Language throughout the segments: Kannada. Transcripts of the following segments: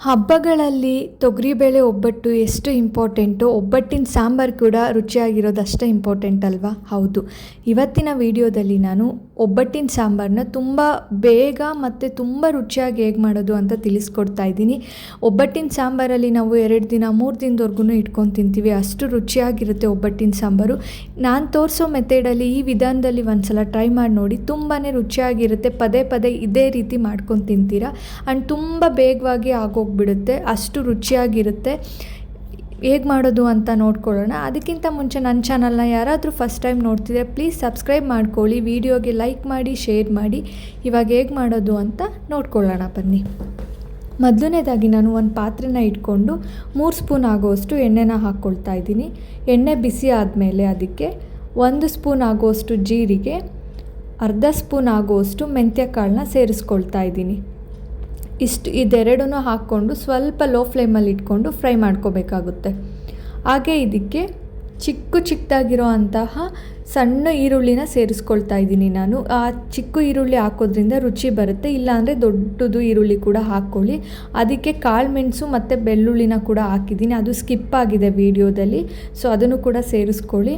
ಹಬ್ಬಗಳಲ್ಲಿ ತೊಗರಿಬೇಳೆ ಒಬ್ಬಟ್ಟು ಎಷ್ಟು ಇಂಪಾರ್ಟೆಂಟೋ ಒಬ್ಬಟ್ಟಿನ ಸಾಂಬಾರು ಕೂಡ ರುಚಿಯಾಗಿರೋದು ಅಷ್ಟೇ ಇಂಪಾರ್ಟೆಂಟ್ ಅಲ್ವಾ? ಹೌದು. ಇವತ್ತಿನ ವಿಡಿಯೋದಲ್ಲಿ ನಾನು ಒಬ್ಬಟ್ಟಿನ ಸಾಂಬಾರನ್ನ ತುಂಬ ಬೇಗ ಮತ್ತು ತುಂಬ ರುಚಿಯಾಗಿ ಹೇಗೆ ಮಾಡೋದು ಅಂತ ತಿಳಿಸ್ಕೊಡ್ತಾ ಇದ್ದೀನಿ. ಒಬ್ಬಟ್ಟಿನ ಸಾಂಬಾರಲ್ಲಿ ನಾವು 2 ದಿನ 3 ದಿನದವರೆಗೂ ಇಟ್ಕೊಂಡು ತಿಂತೀವಿ, ಅಷ್ಟು ರುಚಿಯಾಗಿರುತ್ತೆ ಒಬ್ಬಟ್ಟಿನ ಸಾಂಬಾರು. ನಾನು ತೋರಿಸೋ ಮೆಥಡಲ್ಲಿ ಈ ವಿಧಾನದಲ್ಲಿ ಒಂದ್ಸಲ ಟ್ರೈ ಮಾಡಿ ನೋಡಿ, ತುಂಬಾ ರುಚಿಯಾಗಿರುತ್ತೆ. ಪದೇ ಪದೇ ಇದೇ ರೀತಿ ಮಾಡ್ಕೊಂಡು ತಿಂತೀರಾ ಆ್ಯಂಡ್ ತುಂಬ ಬೇಗವಾಗಿ ಆಗೋಗ್ಬಿಡುತ್ತೆ, ಅಷ್ಟು ರುಚಿಯಾಗಿರುತ್ತೆ. ಹೇಗೆ ಮಾಡೋದು ಅಂತ ನೋಡ್ಕೊಳ್ಳೋಣ. ಅದಕ್ಕಿಂತ ಮುಂಚೆ ನನ್ನ ಚಾನಲ್ನ ಯಾರಾದರೂ ಫಸ್ಟ್ ಟೈಮ್ ನೋಡ್ತಿದ್ರೆ ಪ್ಲೀಸ್ ಸಬ್ಸ್ಕ್ರೈಬ್ ಮಾಡ್ಕೊಳ್ಳಿ, ವಿಡಿಯೋಗೆ ಲೈಕ್ ಮಾಡಿ, ಶೇರ್ ಮಾಡಿ. ಇವಾಗ ಹೇಗೆ ಮಾಡೋದು ಅಂತ ನೋಡ್ಕೊಳ್ಳೋಣ ಬನ್ನಿ. ಮೊದಲನೇದಾಗಿ ನಾನು ಒಂದು ಪಾತ್ರೆನ ಇಟ್ಕೊಂಡು 3 ಸ್ಪೂನ್ ಆಗೋಷ್ಟು ಎಣ್ಣೆನ ಹಾಕ್ಕೊಳ್ತಾ ಇದ್ದೀನಿ. ಎಣ್ಣೆ ಬಿಸಿ ಆದಮೇಲೆ ಅದಕ್ಕೆ 1 ಸ್ಪೂನ್ ಆಗೋಷ್ಟು ಜೀರಿಗೆ, ಅರ್ಧ ಸ್ಪೂನ್ ಆಗೋಷ್ಟು ಮೆಂತ್ಯ ಕಾಳನ್ನ ಸೇರಿಸ್ಕೊಳ್ತಾ ಇದ್ದೀನಿ. ಇದೆರಡನ್ನೂ ಹಾಕ್ಕೊಂಡು ಸ್ವಲ್ಪ ಲೋ ಫ್ಲೇಮಲ್ಲಿ ಇಟ್ಕೊಂಡು ಫ್ರೈ ಮಾಡ್ಕೋಬೇಕಾಗುತ್ತೆ. ಹಾಗೆ ಇದಕ್ಕೆ ಚಿಕ್ಕದಾಗಿರೋ ಅಂತಹ ಸಣ್ಣ ಈರುಳ್ಳಿನ ಸೇರಿಸ್ಕೊಳ್ತಾ ಇದ್ದೀನಿ ನಾನು. ಆ ಚಿಕ್ಕ ಈರುಳ್ಳಿ ಹಾಕೋದ್ರಿಂದ ರುಚಿ ಬರುತ್ತೆ, ಇಲ್ಲಾಂದರೆ ದೊಡ್ಡದು ಈರುಳ್ಳಿ ಕೂಡ ಹಾಕ್ಕೊಳ್ಳಿ. ಅದಕ್ಕೆ ಕಾಳು ಮೆಣಸು ಮತ್ತು ಬೆಳ್ಳುಳ್ಳಿನ ಕೂಡ ಹಾಕಿದ್ದೀನಿ, ಅದು ಸ್ಕಿಪ್ ಆಗಿದೆ ವಿಡಿಯೋದಲ್ಲಿ, ಸೊ ಅದನ್ನು ಕೂಡ ಸೇರಿಸ್ಕೊಳ್ಳಿ.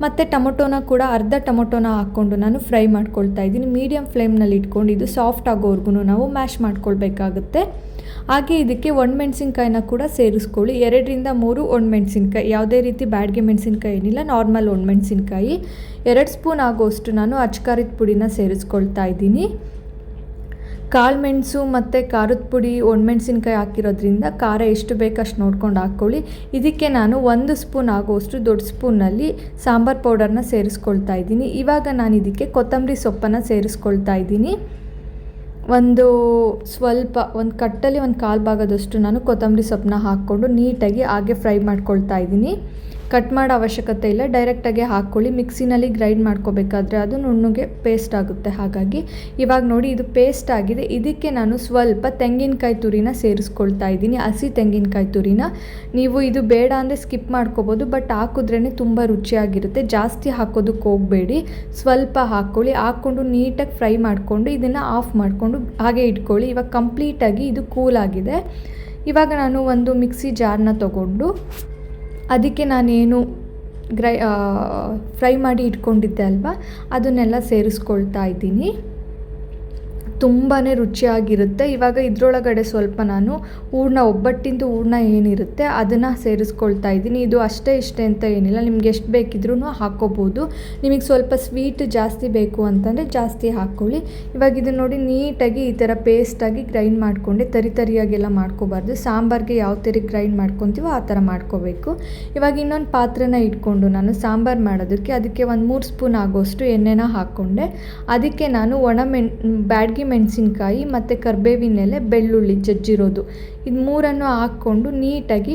ಮತ್ತು ಟೊಮೊಟೊನ ಕೂಡ ಅರ್ಧ ಟೊಮೊಟೊನ ಹಾಕ್ಕೊಂಡು ನಾನು ಫ್ರೈ ಮಾಡ್ಕೊಳ್ತಾ ಇದ್ದೀನಿ. ಮೀಡಿಯಮ್ ಫ್ಲೇಮ್ನಲ್ಲಿ ಇಟ್ಕೊಂಡು ಇದು ಸಾಫ್ಟ್ ಆಗೋವರೆಗೂ ನಾವು ಮ್ಯಾಶ್ ಮಾಡ್ಕೊಳ್ಬೇಕಾಗುತ್ತೆ. ಹಾಗೆ ಇದಕ್ಕೆ ಒಣಮೆಣಸಿನ್ಕಾಯಿನ ಕೂಡ ಸೇರಿಸ್ಕೊಳ್ಳಿ. 2ರಿಂದ 3 ಒಣಮೆಣಸಿನ್ಕಾಯಿ, ಯಾವುದೇ ರೀತಿ ಬ್ಯಾಡಗೆ ಮೆಣಸಿನ್ಕಾಯಿ ಏನಿಲ್ಲ, ನಾರ್ಮಲ್ ಒಣಮೆಣಸಿನ್ಕಾಯಿ. 2 ಸ್ಪೂನ್ ಆಗೋಷ್ಟು ನಾನು ಅಚ್ಕಾರದ ಪುಡಿನ ಸೇರಿಸ್ಕೊಳ್ತಾ ಇದ್ದೀನಿ. ಕಾಳು ಮೆಣಸು ಮತ್ತು ಖಾರದ ಪುಡಿ, ಒಣಮೆಣಸಿನ್ಕಾಯಿ ಹಾಕಿರೋದ್ರಿಂದ ಖಾರ ಎಷ್ಟು ಬೇಕಷ್ಟು ನೋಡ್ಕೊಂಡು ಹಾಕ್ಕೊಳ್ಳಿ. ಇದಕ್ಕೆ ನಾನು 1 ಸ್ಪೂನ್ ಆಗೋಷ್ಟು ದೊಡ್ಡ ಸ್ಪೂನಲ್ಲಿ ಸಾಂಬಾರು ಪೌಡರ್ನ ಸೇರಿಸ್ಕೊಳ್ತಾ ಇದ್ದೀನಿ. ಇವಾಗ ನಾನು ಇದಕ್ಕೆ ಕೊತ್ತಂಬರಿ ಸೊಪ್ಪನ್ನು ಸೇರಿಸ್ಕೊಳ್ತಾ ಇದ್ದೀನಿ. ಒಂದು ಕಟ್ಟಲ್ಲಿ 1/4 ಭಾಗದಷ್ಟು ನಾನು ಕೊತ್ತಂಬರಿ ಸೊಪ್ಪನ್ನ ಹಾಕ್ಕೊಂಡು ನೀಟಾಗಿ ಹಾಗೆ ಫ್ರೈ ಮಾಡ್ಕೊಳ್ತಾ ಇದ್ದೀನಿ. ಕಟ್ ಮಾಡೋ ಅವಶ್ಯಕತೆ ಇಲ್ಲ, ಡೈರೆಕ್ಟಾಗೆ ಹಾಕ್ಕೊಳ್ಳಿ. ಮಿಕ್ಸಿನಲ್ಲಿ ಗ್ರೈಂಡ್ ಮಾಡ್ಕೋಬೇಕಾದ್ರೆ ಅದು ನುಣ್ಣಗೆ ಪೇಸ್ಟ್ ಆಗುತ್ತೆ. ಹಾಗಾಗಿ ಇವಾಗ ನೋಡಿ ಇದು ಪೇಸ್ಟ್ ಆಗಿದೆ. ಇದಕ್ಕೆ ನಾನು ಸ್ವಲ್ಪ ತೆಂಗಿನಕಾಯಿ ತುರಿನ ಸೇರಿಸ್ಕೊಳ್ತಾ ಇದ್ದೀನಿ, ಹಸಿ ತೆಂಗಿನಕಾಯಿ ತುರಿನ. ನೀವು ಇದು ಬೇಡ ಅಂದರೆ ಸ್ಕಿಪ್ ಮಾಡ್ಕೋಬೋದು, ಬಟ್ ಹಾಕಿದ್ರೇ ತುಂಬ ರುಚಿಯಾಗಿರುತ್ತೆ. ಜಾಸ್ತಿ ಹಾಕೋದಕ್ಕೆ ಹೋಗಬೇಡಿ, ಸ್ವಲ್ಪ ಹಾಕ್ಕೊಳ್ಳಿ. ಹಾಕ್ಕೊಂಡು ನೀಟಾಗಿ ಫ್ರೈ ಮಾಡಿಕೊಂಡು ಇದನ್ನು ಆಫ್ ಮಾಡಿಕೊಂಡು ಹಾಗೆ ಇಟ್ಕೊಳ್ಳಿ. ಇವಾಗ ಕಂಪ್ಲೀಟಾಗಿ ಇದು ಕೂಲ್ ಆಗಿದೆ. ಇವಾಗ ನಾನು ಒಂದು ಮಿಕ್ಸಿ ಜಾರ್ನ ತೊಗೊಂಡು ಅದಕ್ಕೆ ನಾನೇನು ಫ್ರೈ ಮಾಡಿ ಇಟ್ಕೊಂಡಿದ್ದೆ ಅಲ್ವಾ, ಅದನ್ನೆಲ್ಲ ಸೇರಿಸ್ಕೊಳ್ತಾ ಇದ್ದೀನಿ. ತುಂಬಾ ರುಚಿಯಾಗಿರುತ್ತೆ. ಇವಾಗ ಇದರೊಳಗಡೆ ಸ್ವಲ್ಪ ನಾನು ಒಬ್ಬಟ್ಟಿಂದು ಹೂರಣ ಏನಿರುತ್ತೆ ಅದನ್ನು ಸೇರಿಸ್ಕೊಳ್ತಾ ಇದ್ದೀನಿ. ಇದು ಅಷ್ಟೇ ಇಷ್ಟೇ ಅಂತ ಏನಿಲ್ಲ, ನಿಮ್ಗೆ ಎಷ್ಟು ಬೇಕಿದ್ರೂ ಹಾಕ್ಕೋಬೋದು. ನಿಮಗೆ ಸ್ವಲ್ಪ ಸ್ವೀಟ್ ಜಾಸ್ತಿ ಬೇಕು ಅಂತಂದರೆ ಜಾಸ್ತಿ ಹಾಕ್ಕೊಳ್ಳಿ. ಇವಾಗ ಇದನ್ನು ನೋಡಿ ನೀಟಾಗಿ ಈ ಥರ ಪೇಸ್ಟಾಗಿ ಗ್ರೈಂಡ್ ಮಾಡಿಕೊಂಡೆ. ತರಿಯಾಗೆಲ್ಲ ಮಾಡ್ಕೋಬಾರ್ದು, ಸಾಂಬಾರಿಗೆ ಯಾವ ಥರ ಗ್ರೈಂಡ್ ಮಾಡ್ಕೊತೀವೋ ಆ ಥರ ಮಾಡ್ಕೋಬೇಕು. ಇವಾಗ ಇನ್ನೊಂದು ಪಾತ್ರೆನ ಇಟ್ಕೊಂಡು ನಾನು ಸಾಂಬಾರು ಮಾಡೋದಕ್ಕೆ ಅದಕ್ಕೆ 3 ಸ್ಪೂನ್ ಆಗೋಷ್ಟು ಎಣ್ಣೆನ ಹಾಕ್ಕೊಂಡೆ. ಅದಕ್ಕೆ ನಾನು ಬ್ಯಾಡಗಿ ಮೆಣಸಿನ್ಕಾಯಿ ಮತ್ತು ಕರಿಬೇವಿನ ಎಲೆ, ಬೆಳ್ಳುಳ್ಳಿ ಜಜ್ಜಿರೋದು, ಇದು 3 ಹಾಕ್ಕೊಂಡು ನೀಟಾಗಿ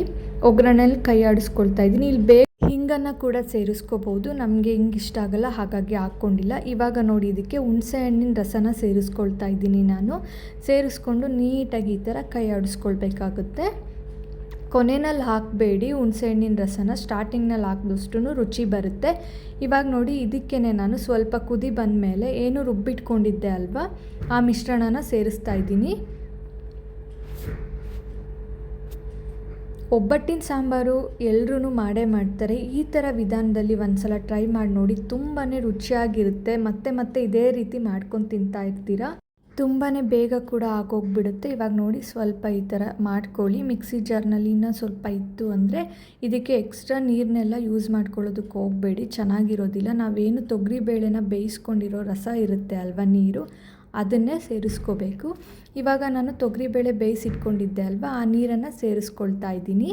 ಒಗ್ಗರಣೆಯಲ್ಲಿ ಕೈ ಆಡಿಸ್ಕೊಳ್ತಾ ಇದ್ದೀನಿ. ಇಲ್ಲಿ ಹಿಂಗನ್ನು ಕೂಡ ಸೇರಿಸ್ಕೋಬೋದು, ನಮಗೆ ಹಿಂಗೆ ಇಷ್ಟ ಆಗಲ್ಲ ಹಾಗಾಗಿ ಹಾಕ್ಕೊಂಡಿಲ್ಲ. ಇವಾಗ ನೋಡಿ ಇದಕ್ಕೆ ಹುಣಸೆ ಹಣ್ಣಿನ ರಸನ ಸೇರಿಸ್ಕೊಳ್ತಾ ಇದ್ದೀನಿ ನಾನು. ಸೇರಿಸ್ಕೊಂಡು ನೀಟಾಗಿ ಈ ಥರ ಕೈ ಆಡಿಸ್ಕೊಳ್ಬೇಕಾಗುತ್ತೆ. ಕೊನೆಯಲ್ಲಿ ಹಾಕಬೇಡಿ ಹುಣಸೆ ಹಣ್ಣಿನ ರಸನ, ಸ್ಟಾರ್ಟಿಂಗ್ನಲ್ಲಿ ಹಾಕಿದಷ್ಟು ರುಚಿ ಬರುತ್ತೆ. ಇವಾಗ ನೋಡಿ ಇದಕ್ಕೇ ನಾನು ಸ್ವಲ್ಪ ಕುದಿ ಬಂದಮೇಲೆ ಏನು ರುಬ್ಬಿಟ್ಕೊಂಡಿದ್ದೆ ಅಲ್ವಾ, ಆ ಮಿಶ್ರಣನ ಸೇರಿಸ್ತಾ ಇದ್ದೀನಿ. ಒಬ್ಬಟ್ಟಿನ ಸಾಂಬಾರು ಎಲ್ಲರೂ ಮಾಡೇ ಮಾಡ್ತಾರೆ. ಈ ಥರ ವಿಧಾನದಲ್ಲಿ ಒಂದ್ಸಲ ಟ್ರೈ ಮಾಡಿ ನೋಡಿ, ತುಂಬಾ ರುಚಿಯಾಗಿರುತ್ತೆ. ಮತ್ತೆ ಇದೇ ರೀತಿ ಮಾಡ್ಕೊಂಡು ತಿಂತಾ ಇರ್ತೀರಾ. ತುಂಬಾ ಬೇಗ ಕೂಡ ಆಗೋಗ್ಬಿಡುತ್ತೆ. ಇವಾಗ ನೋಡಿ ಸ್ವಲ್ಪ ಈ ಥರ ಮಾಡ್ಕೊಳ್ಳಿ. ಮಿಕ್ಸಿ ಜಾರ್ನಲ್ಲಿ ಇನ್ನೂ ಸ್ವಲ್ಪ ಇತ್ತು ಅಂದರೆ ಇದಕ್ಕೆ ಎಕ್ಸ್ಟ್ರಾ ನೀರನ್ನೆಲ್ಲ ಯೂಸ್ ಮಾಡ್ಕೊಳ್ಳೋದಕ್ಕೆ ಹೋಗಬೇಡಿ, ಚೆನ್ನಾಗಿರೋದಿಲ್ಲ. ನಾವೇನು ತೊಗರಿಬೇಳೆನ ಬೇಯಿಸ್ಕೊಂಡಿರೋ ರಸ ಇರುತ್ತೆ ಅಲ್ವಾ, ನೀರು, ಅದನ್ನೇ ಸೇರಿಸ್ಕೋಬೇಕು. ಇವಾಗ ನಾನು ತೊಗರಿಬೇಳೆ ಬೇಯಿಸಿಟ್ಕೊಂಡಿದ್ದೆ ಅಲ್ವಾ, ಆ ನೀರನ್ನು ಸೇರಿಸ್ಕೊಳ್ತಾ ಇದ್ದೀನಿ.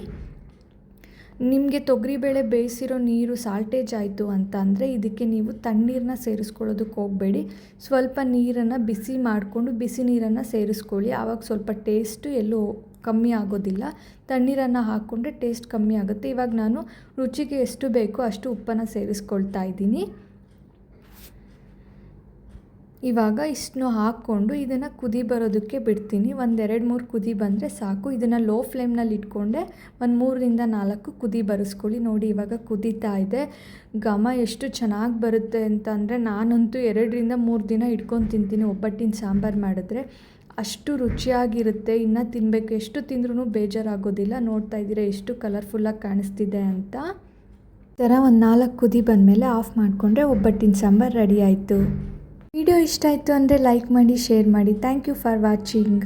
ನಿಮಗೆ ತೊಗರಿಬೇಳೆ ಬೇಯಿಸಿರೋ ನೀರು ಸಾಲ್ಟೇಜ್ ಆಯಿತು ಅಂತ ಅಂದರೆ ಇದಕ್ಕೆ ನೀವು ತಣ್ಣೀರನ್ನ ಸೇರಿಸ್ಕೊಳ್ಳೋದಕ್ಕೆ ಹೋಗಬೇಡಿ. ಸ್ವಲ್ಪ ನೀರನ್ನು ಬಿಸಿ ಮಾಡಿಕೊಂಡು ಬಿಸಿ ನೀರನ್ನು ಸೇರಿಸ್ಕೊಳ್ಳಿ, ಆವಾಗ ಸ್ವಲ್ಪ ಟೇಸ್ಟು ಎಲ್ಲೂ ಕಮ್ಮಿ ಆಗೋದಿಲ್ಲ. ತಣ್ಣೀರನ್ನು ಹಾಕ್ಕೊಂಡ್ರೆ ಟೇಸ್ಟ್ ಕಮ್ಮಿ ಆಗುತ್ತೆ. ಇವಾಗ ನಾನು ರುಚಿಗೆ ಎಷ್ಟು ಬೇಕೋ ಅಷ್ಟು ಉಪ್ಪನ್ನು ಸೇರಿಸ್ಕೊಳ್ತಾ ಇದ್ದೀನಿ. ಇವಾಗ ಇಷ್ಟನ್ನು ಹಾಕ್ಕೊಂಡು ಇದನ್ನು ಕುದಿ ಬರೋದಕ್ಕೆ ಬಿಡ್ತೀನಿ. 1-2-3 ಕುದಿ ಬಂದರೆ ಸಾಕು. ಇದನ್ನು ಲೋ ಫ್ಲೇಮ್ನಲ್ಲಿ ಇಟ್ಕೊಂಡೆ 3ರಿಂದ 4 ಕುದಿ ಬರೆಸ್ಕೊಳ್ಳಿ. ನೋಡಿ ಇವಾಗ ಕುದೀತಾ ಇದೆ. ಘಮ ಎಷ್ಟು ಚೆನ್ನಾಗಿ ಬರುತ್ತೆ ಅಂತ ಅಂದರೆ ನಾನಂತೂ 2ರಿಂದ 3 ದಿನ ಇಟ್ಕೊಂಡು ತಿಂತೀನಿ ಒಬ್ಬಟ್ಟಿನ ಸಾಂಬಾರು ಮಾಡಿದ್ರೆ. ಅಷ್ಟು ರುಚಿಯಾಗಿರುತ್ತೆ. ಇನ್ನು ತಿನ್ನಬೇಕು, ಎಷ್ಟು ತಿಂದ್ರೂ ಬೇಜಾರಾಗೋದಿಲ್ಲ. ನೋಡ್ತಾ ಇದ್ದೀರಾ ಎಷ್ಟು ಕಲರ್ಫುಲ್ಲಾಗಿ ಕಾಣಿಸ್ತಿದೆ ಅಂತ. ಈ ಥರ ಒಂದು 4 ಕುದಿ ಬಂದಮೇಲೆ ಆಫ್ ಮಾಡಿಕೊಂಡ್ರೆ ಒಬ್ಬಟ್ಟಿನ ಸಾಂಬಾರು ರೆಡಿ ಆಯಿತು. ವಿಡಿಯೋ ಇಷ್ಟ ಆಯಿತು ಅಂದರೆ ಲೈಕ್ ಮಾಡಿ, ಶೇರ್ ಮಾಡಿ. Thank you for watching.